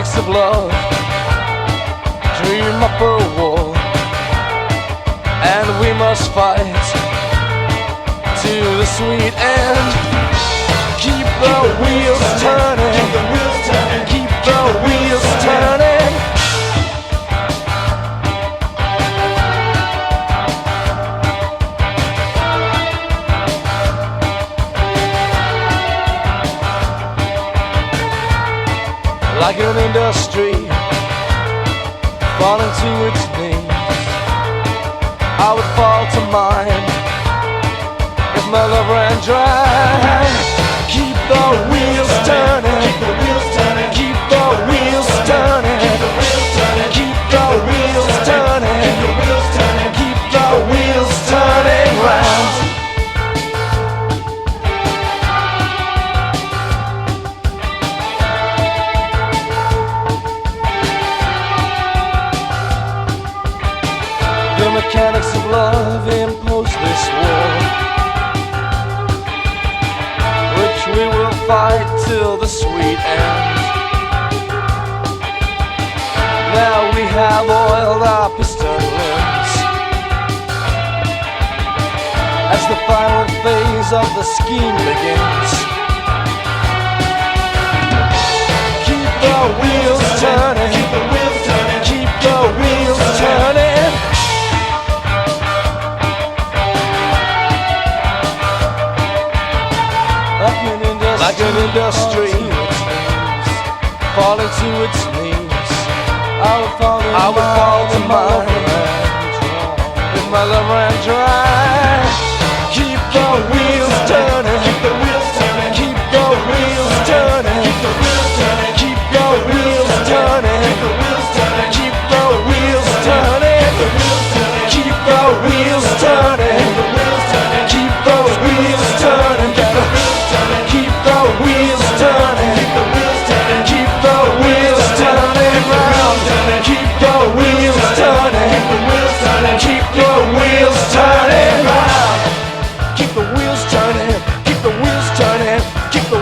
mechanics of love dream up a war, and we must fight to the sweet end. Keep the wheels turning, keep the wheels turning. Like an industry falling to its knees, I would fall to mine if my love ran dry. Keep the wheels turning, keep the wheels turning, keep the wheels turning, keep the wheels turning, keep the wheels turning round. The mechanics of love impose this war, which we will fight till the sweet end. Now we have oiled our piston limbs as the final phase of the scheme begins. Keep the wheels turning, keep the wheels turning, keep the wheels turning. Like an industry falling to its knees, I would fall to mine if my love ran dry. Keep the wheels turning, keep the wheels turning, keep the wheels turning, keep the wheels turning, keep the wheels turning, keep the wheels turning, keep the wheels turning, keep those wheels turning, keep the wheels turning, keep the wheels turning round, keep the wheels turning, keep the wheels turning round, keep the wheels turning, keep the wheels turning, keep the